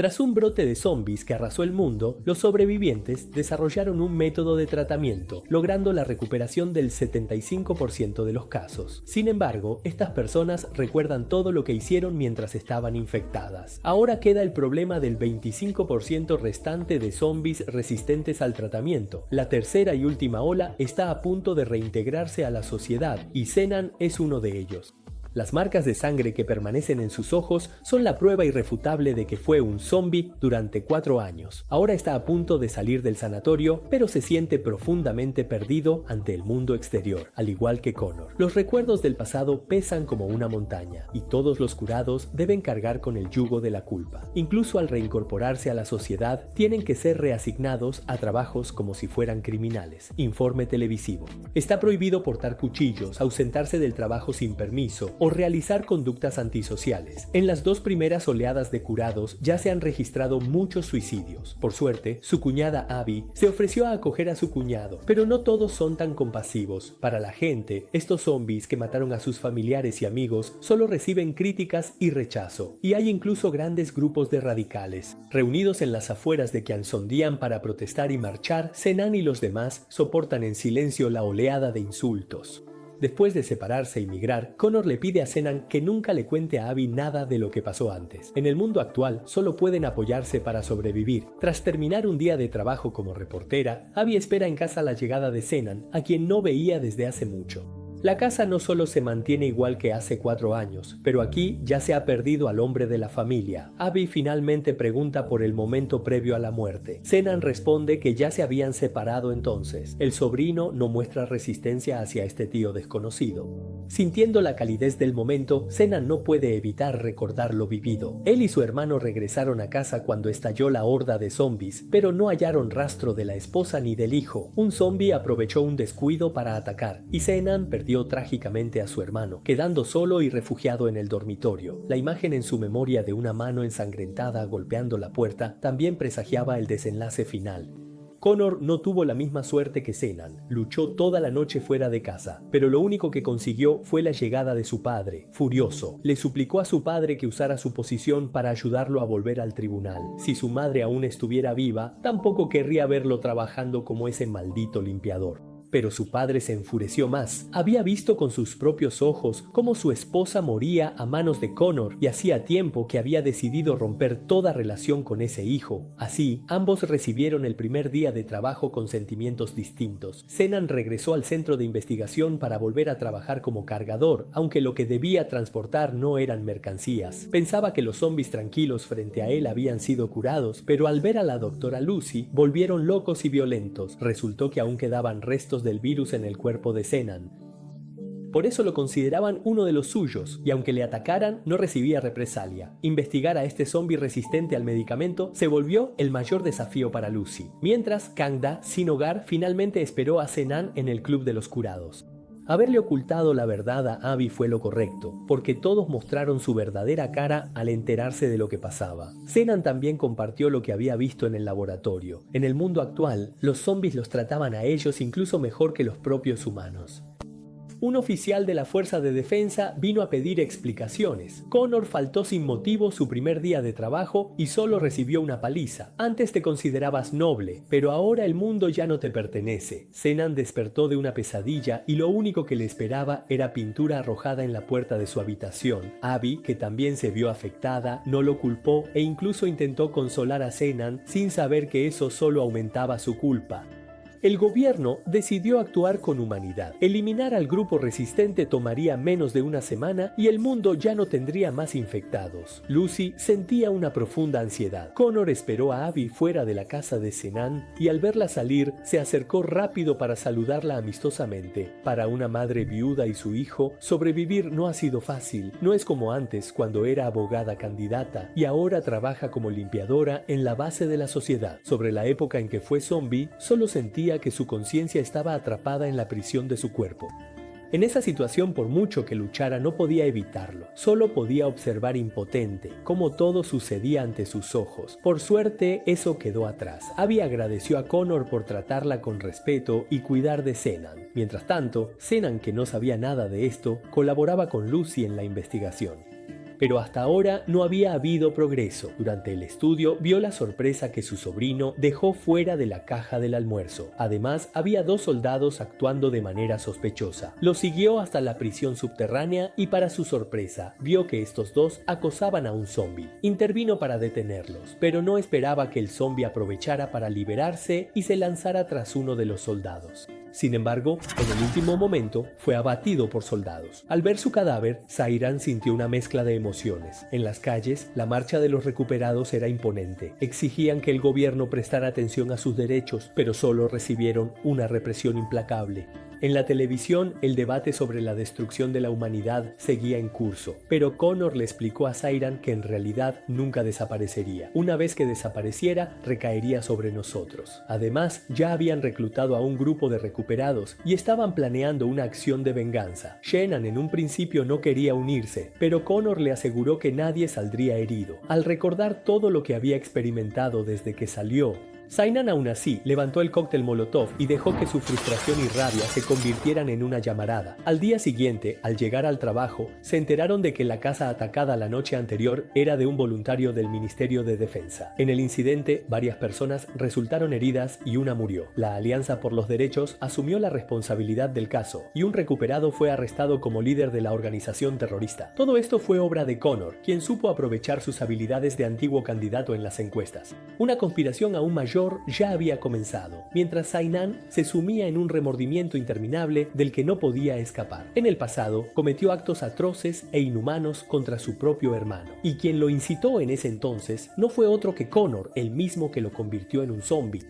Tras un brote de zombies que arrasó el mundo, los sobrevivientes desarrollaron un método de tratamiento, logrando la recuperación del 75% de los casos. Sin embargo, estas personas recuerdan todo lo que hicieron mientras estaban infectadas. Ahora queda el problema del 25% restante de zombies resistentes al tratamiento. La tercera y última ola está a punto de reintegrarse a la sociedad y Zenan es uno de ellos. Las marcas de sangre que permanecen en sus ojos son la prueba irrefutable de que fue un zombie durante 4 años. Ahora está a punto de salir del sanatorio, pero se siente profundamente perdido ante el mundo exterior, al igual que Connor. Los recuerdos del pasado pesan como una montaña, y todos los curados deben cargar con el yugo de la culpa. Incluso al reincorporarse a la sociedad, tienen que ser reasignados a trabajos como si fueran criminales. Informe televisivo. Está prohibido portar cuchillos, ausentarse del trabajo sin permiso, o realizar conductas antisociales. En las 2 primeras oleadas de curados ya se han registrado muchos suicidios. Por suerte, su cuñada Abby se ofreció a acoger a su cuñado, pero no todos son tan compasivos. Para la gente, estos zombies que mataron a sus familiares y amigos solo reciben críticas y rechazo, y hay incluso grandes grupos de radicales. Reunidos en las afueras de Kyansondian para protestar y marchar, Zenan y los demás soportan en silencio la oleada de insultos. Después de separarse y migrar, Connor le pide a Zenan que nunca le cuente a Abby nada de lo que pasó antes. En el mundo actual, solo pueden apoyarse para sobrevivir. Tras terminar un día de trabajo como reportera, Abby espera en casa la llegada de Zenan, a quien no veía desde hace mucho. La casa no solo se mantiene igual que hace 4 años, pero aquí ya se ha perdido al hombre de la familia. Abby finalmente pregunta por el momento previo a la muerte. Zenan responde que ya se habían separado entonces. El sobrino no muestra resistencia hacia este tío desconocido. Sintiendo la calidez del momento, Zenan no puede evitar recordar lo vivido. Él y su hermano regresaron a casa cuando estalló la horda de zombies, pero no hallaron rastro de la esposa ni del hijo. Un zombie aprovechó un descuido para atacar, y Zenan perdió trágicamente a su hermano, quedando solo y refugiado en el dormitorio. La imagen en su memoria de una mano ensangrentada golpeando la puerta también presagiaba el desenlace final. Connor no tuvo la misma suerte que Zenan. Luchó toda la noche fuera de casa, pero lo único que consiguió fue la llegada de su padre. Furioso, le suplicó a su padre que usara su posición para ayudarlo a volver al tribunal. Si su madre aún estuviera viva, tampoco querría verlo trabajando como ese maldito limpiador. Pero su padre se enfureció más. Había visto con sus propios ojos cómo su esposa moría a manos de Connor y hacía tiempo que había decidido romper toda relación con ese hijo. Así, ambos recibieron el primer día de trabajo con sentimientos distintos. Zenan regresó al centro de investigación para volver a trabajar como cargador, aunque lo que debía transportar no eran mercancías. Pensaba que los zombies tranquilos frente a él habían sido curados, pero al ver a la doctora Lucy, volvieron locos y violentos. Resultó que aún quedaban restos del virus en el cuerpo de Zenan. Por eso lo consideraban uno de los suyos, y aunque le atacaran, no recibía represalia. Investigar a este zombie resistente al medicamento se volvió el mayor desafío para Lucy. Mientras, Kangda, sin hogar, finalmente esperó a Zenan en el club de los curados. Haberle ocultado la verdad a Abby fue lo correcto, porque todos mostraron su verdadera cara al enterarse de lo que pasaba. Zenan también compartió lo que había visto en el laboratorio. En el mundo actual, los zombies los trataban a ellos incluso mejor que los propios humanos. Un oficial de la Fuerza de Defensa vino a pedir explicaciones. Connor faltó sin motivo su primer día de trabajo y solo recibió una paliza. Antes te considerabas noble, pero ahora el mundo ya no te pertenece. Zenan despertó de una pesadilla y lo único que le esperaba era pintura arrojada en la puerta de su habitación. Abby, que también se vio afectada, no lo culpó e incluso intentó consolar a Zenan sin saber que eso solo aumentaba su culpa. El gobierno decidió actuar con humanidad. Eliminar al grupo resistente tomaría menos de una semana y el mundo ya no tendría más infectados. Lucy sentía una profunda ansiedad. Connor esperó a Abby fuera de la casa de Zenan y al verla salir se acercó rápido para saludarla amistosamente. Para una madre viuda y su hijo, sobrevivir no ha sido fácil. No es como antes cuando era abogada candidata y ahora trabaja como limpiadora en la base de la sociedad. Sobre la época en que fue zombie, solo sentía que su conciencia estaba atrapada en la prisión de su cuerpo. En esa situación, por mucho que luchara, no podía evitarlo. Solo podía observar impotente cómo todo sucedía ante sus ojos. Por suerte, eso quedó atrás. Abby agradeció a Connor por tratarla con respeto y cuidar de Zenan. Mientras tanto, Zenan, que no sabía nada de esto, colaboraba con Lucy en la investigación. Pero hasta ahora no había habido progreso. Durante el estudio vio la sorpresa que su sobrino dejó fuera de la caja del almuerzo. Además, había 2 soldados actuando de manera sospechosa. Lo siguió hasta la prisión subterránea y para su sorpresa, vio que estos 2 acosaban a un zombie. Intervino para detenerlos, pero no esperaba que el zombie aprovechara para liberarse y se lanzara tras uno de los soldados. Sin embargo, en el último momento fue abatido por soldados. Al ver su cadáver, Sairan sintió una mezcla de emociones. En las calles, la marcha de los recuperados era imponente. Exigían que el gobierno prestara atención a sus derechos, pero solo recibieron una represión implacable. En la televisión, el debate sobre la destrucción de la humanidad seguía en curso, pero Connor le explicó a Sairan que en realidad nunca desaparecería. Una vez que desapareciera, recaería sobre nosotros. Además, ya habían reclutado a un grupo de recuperados y estaban planeando una acción de venganza. Shannon en un principio no quería unirse, pero Connor le aseguró que nadie saldría herido. Al recordar todo lo que había experimentado desde que salió, Sainan aún así levantó el cóctel Molotov y dejó que su frustración y rabia se convirtieran en una llamarada. Al día siguiente, al llegar al trabajo, se enteraron de que la casa atacada la noche anterior era de un voluntario del Ministerio de Defensa. En el incidente, varias personas resultaron heridas y una murió. La Alianza por los Derechos asumió la responsabilidad del caso y un recuperado fue arrestado como líder de la organización terrorista. Todo esto fue obra de Connor, quien supo aprovechar sus habilidades de antiguo candidato en las encuestas. Una conspiración aún mayor ya había comenzado, mientras Sainan se sumía en un remordimiento interminable del que no podía escapar. En el pasado, cometió actos atroces e inhumanos contra su propio hermano, y quien lo incitó en ese entonces no fue otro que Connor, el mismo que lo convirtió en un zombie.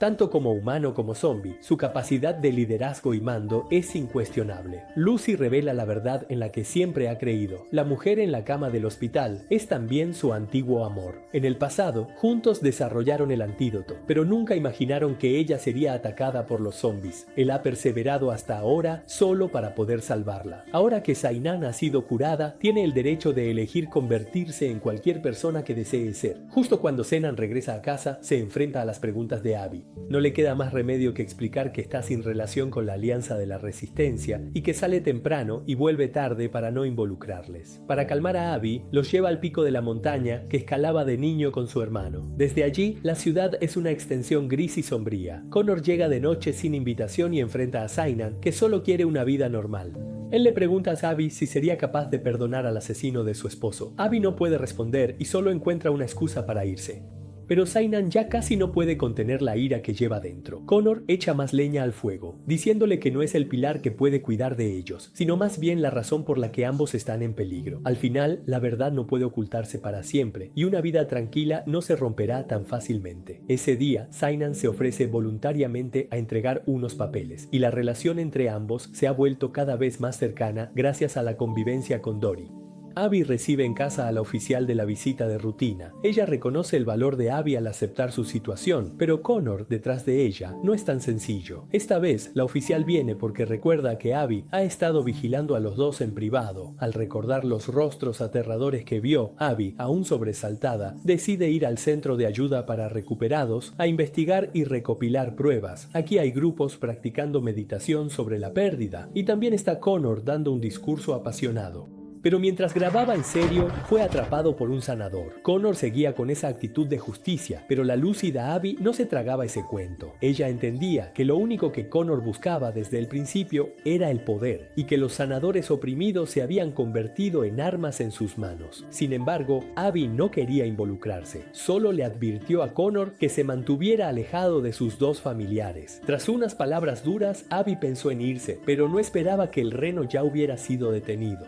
Tanto como humano como zombie, su capacidad de liderazgo y mando es incuestionable. Lucy revela la verdad en la que siempre ha creído. La mujer en la cama del hospital es también su antiguo amor. En el pasado, juntos desarrollaron el antídoto, pero nunca imaginaron que ella sería atacada por los zombies. Él ha perseverado hasta ahora solo para poder salvarla. Ahora que Sainan ha sido curada, tiene el derecho de elegir convertirse en cualquier persona que desee ser. Justo cuando Zenan regresa a casa, se enfrenta a las preguntas de Abby. No le queda más remedio que explicar que está sin relación con la Alianza de la Resistencia y que sale temprano y vuelve tarde para no involucrarles. Para calmar a Abby, los lleva al pico de la montaña que escalaba de niño con su hermano. Desde allí, la ciudad es una extensión gris y sombría. Connor llega de noche sin invitación y enfrenta a Sainan, que solo quiere una vida normal. Él le pregunta a Abby si sería capaz de perdonar al asesino de su esposo. Abby no puede responder y solo encuentra una excusa para irse. Pero Sainan ya casi no puede contener la ira que lleva dentro. Connor echa más leña al fuego, diciéndole que no es el pilar que puede cuidar de ellos, sino más bien la razón por la que ambos están en peligro. Al final, la verdad no puede ocultarse para siempre, y una vida tranquila no se romperá tan fácilmente. Ese día, Sainan se ofrece voluntariamente a entregar unos papeles, y la relación entre ambos se ha vuelto cada vez más cercana gracias a la convivencia con Dory. Abby recibe en casa a la oficial de la visita de rutina. Ella reconoce el valor de Abby al aceptar su situación, pero Connor, detrás de ella, no es tan sencillo. Esta vez, la oficial viene porque recuerda que Abby ha estado vigilando a los dos en privado. Al recordar los rostros aterradores que vio, Abby, aún sobresaltada, decide ir al centro de ayuda para recuperados a investigar y recopilar pruebas. Aquí hay grupos practicando meditación sobre la pérdida, y también está Connor dando un discurso apasionado. Pero mientras grababa en serio, fue atrapado por un sanador. Connor seguía con esa actitud de justicia, pero la lúcida Abby no se tragaba ese cuento. Ella entendía que lo único que Connor buscaba desde el principio era el poder, y que los sanadores oprimidos se habían convertido en armas en sus manos. Sin embargo, Abby no quería involucrarse. Solo le advirtió a Connor que se mantuviera alejado de sus dos familiares. Tras unas palabras duras, Abby pensó en irse, pero no esperaba que el reno ya hubiera sido detenido.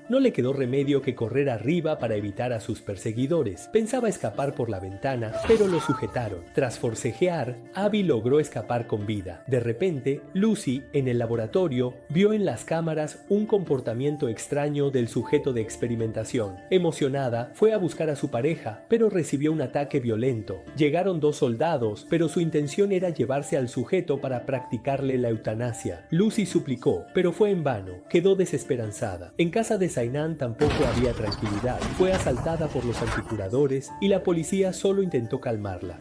No le quedó remedio que correr arriba para evitar a sus perseguidores. Pensaba escapar por la ventana, pero lo sujetaron. Tras forcejear, Abby logró escapar con vida. De repente, Lucy, en el laboratorio, vio en las cámaras un comportamiento extraño del sujeto de experimentación. Emocionada, fue a buscar a su pareja, pero recibió un ataque violento. Llegaron dos soldados, pero su intención era llevarse al sujeto para practicarle la eutanasia. Lucy suplicó, pero fue en vano. Quedó desesperanzada. En casa de Sainan tampoco había tranquilidad. Fue asaltada por los anticuradores y la policía solo intentó calmarla.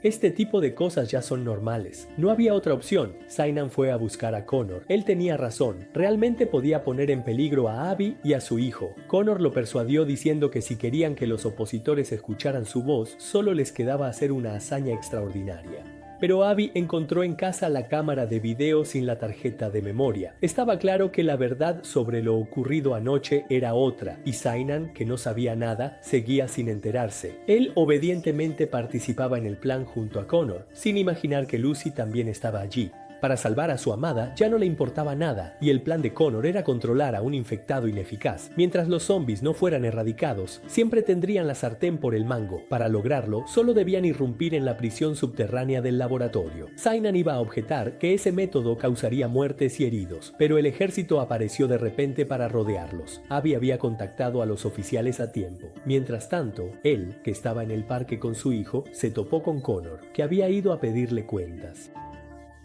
Este tipo de cosas ya son normales. No había otra opción. Cynan fue a buscar a Connor. Él tenía razón. Realmente podía poner en peligro a Abby y a su hijo. Connor lo persuadió diciendo que si querían que los opositores escucharan su voz, solo les quedaba hacer una hazaña extraordinaria. Pero Abby encontró en casa la cámara de video sin la tarjeta de memoria. Estaba claro que la verdad sobre lo ocurrido anoche era otra, y Cynan, que no sabía nada, seguía sin enterarse. Él obedientemente participaba en el plan junto a Connor, sin imaginar que Lucy también estaba allí. Para salvar a su amada ya no le importaba nada, y el plan de Connor era controlar a un infectado ineficaz. Mientras los zombies no fueran erradicados, siempre tendrían la sartén por el mango. Para lograrlo, solo debían irrumpir en la prisión subterránea del laboratorio. Cynan iba a objetar que ese método causaría muertes y heridos, pero el ejército apareció de repente para rodearlos. Abby había contactado a los oficiales a tiempo. Mientras tanto, él, que estaba en el parque con su hijo, se topó con Connor, que había ido a pedirle cuentas.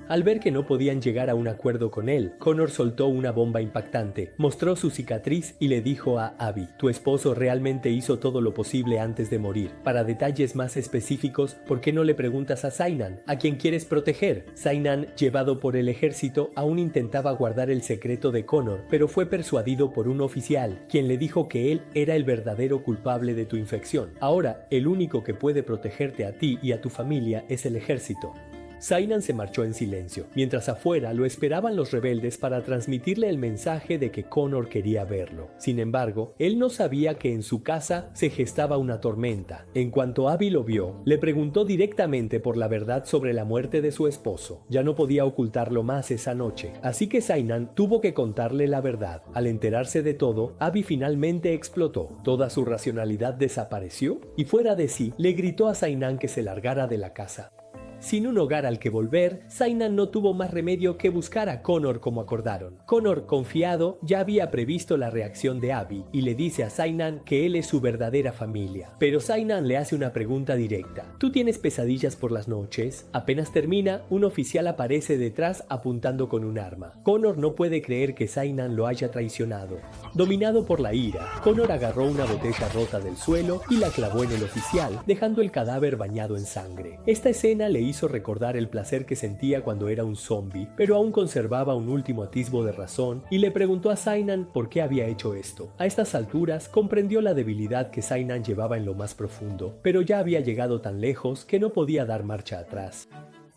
Al ver que no podían llegar a un acuerdo con él, Connor soltó una bomba impactante, mostró su cicatriz y le dijo a Abby: tu esposo realmente hizo todo lo posible antes de morir. Para detalles más específicos, ¿por qué no le preguntas a Cynan, a quien quieres proteger? Cynan, llevado por el ejército, aún intentaba guardar el secreto de Connor, pero fue persuadido por un oficial, quien le dijo que él era el verdadero culpable de tu infección. Ahora, el único que puede protegerte a ti y a tu familia es el ejército. Cynan se marchó en silencio, mientras afuera lo esperaban los rebeldes para transmitirle el mensaje de que Connor quería verlo. Sin embargo, él no sabía que en su casa se gestaba una tormenta. En cuanto Abby lo vio, le preguntó directamente por la verdad sobre la muerte de su esposo. Ya no podía ocultarlo más esa noche, así que Cynan tuvo que contarle la verdad. Al enterarse de todo, Abby finalmente explotó. Toda su racionalidad desapareció y fuera de sí le gritó a Cynan que se largara de la casa. Sin un hogar al que volver, Cynan no tuvo más remedio que buscar a Connor como acordaron. Connor, confiado, ya había previsto la reacción de Abby y le dice a Cynan que él es su verdadera familia. Pero Cynan le hace una pregunta directa. ¿Tú tienes pesadillas por las noches? Apenas termina, un oficial aparece detrás apuntando con un arma. Connor no puede creer que Cynan lo haya traicionado. Dominado por la ira, Connor agarró una botella rota del suelo y la clavó en el oficial, dejando el cadáver bañado en sangre. Esta escena le hizo recordar el placer que sentía cuando era un zombie, pero aún conservaba un último atisbo de razón y le preguntó a Cynan por qué había hecho esto. A estas alturas comprendió la debilidad que Cynan llevaba en lo más profundo, pero ya había llegado tan lejos que no podía dar marcha atrás.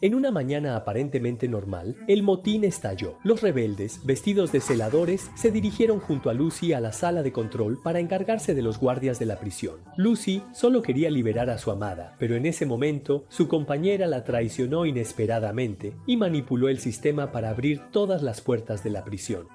En una mañana aparentemente normal, el motín estalló. Los rebeldes, vestidos de celadores, se dirigieron junto a Lucy a la sala de control para encargarse de los guardias de la prisión. Lucy solo quería liberar a su amada, pero en ese momento su compañera la traicionó inesperadamente y manipuló el sistema para abrir todas las puertas de la prisión.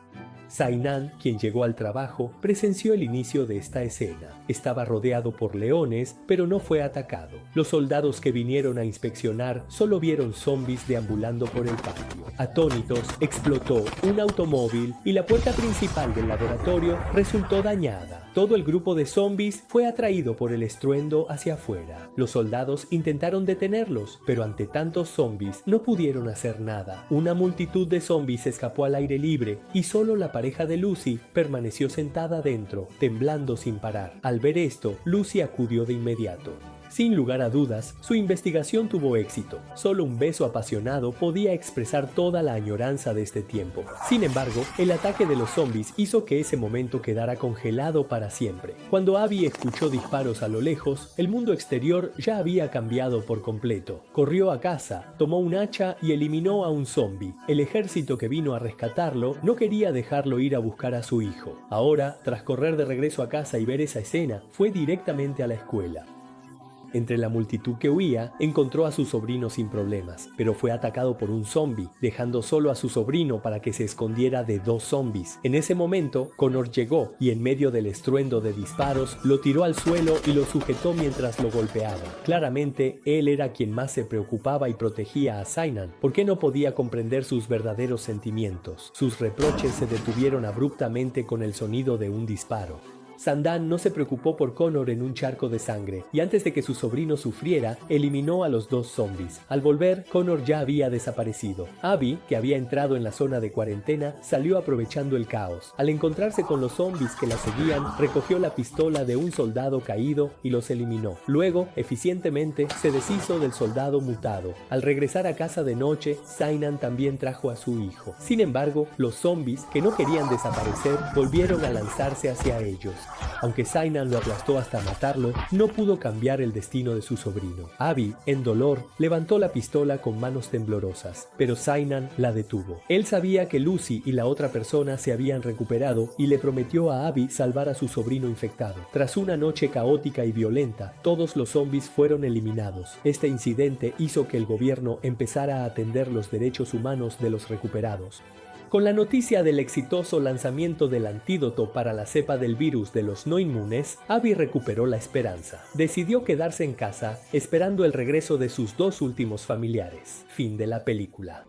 Cynan, quien llegó al trabajo, presenció el inicio de esta escena. Estaba rodeado por leones, pero no fue atacado. Los soldados que vinieron a inspeccionar solo vieron zombies deambulando por el patio. Atónitos, explotó un automóvil y la puerta principal del laboratorio resultó dañada. Todo el grupo de zombies fue atraído por el estruendo hacia afuera. Los soldados intentaron detenerlos, pero ante tantos zombies no pudieron hacer nada. Una multitud de zombies escapó al aire libre y solo la pareja de Lucy permaneció sentada dentro, temblando sin parar. Al ver esto, Lucy acudió de inmediato. Sin lugar a dudas, su investigación tuvo éxito. Solo un beso apasionado podía expresar toda la añoranza de este tiempo. Sin embargo, el ataque de los zombies hizo que ese momento quedara congelado para siempre. Cuando Abby escuchó disparos a lo lejos, el mundo exterior ya había cambiado por completo. Corrió a casa, tomó un hacha y eliminó a un zombie. El ejército que vino a rescatarlo no quería dejarlo ir a buscar a su hijo. Ahora, tras correr de regreso a casa y ver esa escena, fue directamente a la escuela. Entre la multitud que huía, encontró a su sobrino sin problemas, pero fue atacado por un zombie, dejando solo a su sobrino para que se escondiera de dos zombies. En ese momento, Connor llegó y en medio del estruendo de disparos, lo tiró al suelo y lo sujetó mientras lo golpeaba. Claramente, él era quien más se preocupaba y protegía a Cynan, porque no podía comprender sus verdaderos sentimientos. Sus reproches se detuvieron abruptamente con el sonido de un disparo. Sandan no se preocupó por Connor en un charco de sangre, y antes de que su sobrino sufriera, eliminó a los dos zombies. Al volver, Connor ya había desaparecido. Abby, que había entrado en la zona de cuarentena, salió aprovechando el caos. Al encontrarse con los zombies que la seguían, recogió la pistola de un soldado caído y los eliminó. Luego, eficientemente, se deshizo del soldado mutado. Al regresar a casa de noche, Cynan también trajo a su hijo. Sin embargo, los zombies, que no querían desaparecer, volvieron a lanzarse hacia ellos. Aunque Cynan lo aplastó hasta matarlo, no pudo cambiar el destino de su sobrino. Abby, en dolor, levantó la pistola con manos temblorosas, pero Cynan la detuvo. Él sabía que Lucy y la otra persona se habían recuperado y le prometió a Abby salvar a su sobrino infectado. Tras una noche caótica y violenta, todos los zombies fueron eliminados. Este incidente hizo que el gobierno empezara a atender los derechos humanos de los recuperados. Con la noticia del exitoso lanzamiento del antídoto para la cepa del virus de los no inmunes, Abby recuperó la esperanza. Decidió quedarse en casa esperando el regreso de sus dos últimos familiares. Fin de la película.